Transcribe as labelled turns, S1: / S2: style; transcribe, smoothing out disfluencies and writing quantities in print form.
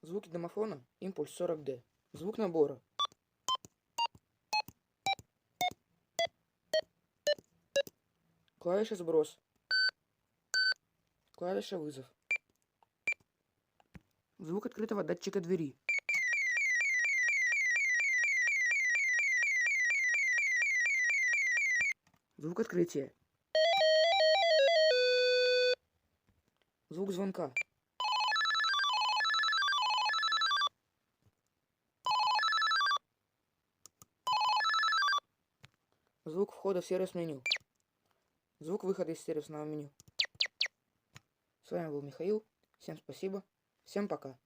S1: Звуки домофона, импульс 40D. Звук набора. Клавиша сброс. Клавиша вызов. Звук открытого датчика двери. Звук открытия. Звук звонка. Звук входа в сервис-меню. Звук выхода из сервисного меню. С вами был Михаил. Всем спасибо. Всем пока.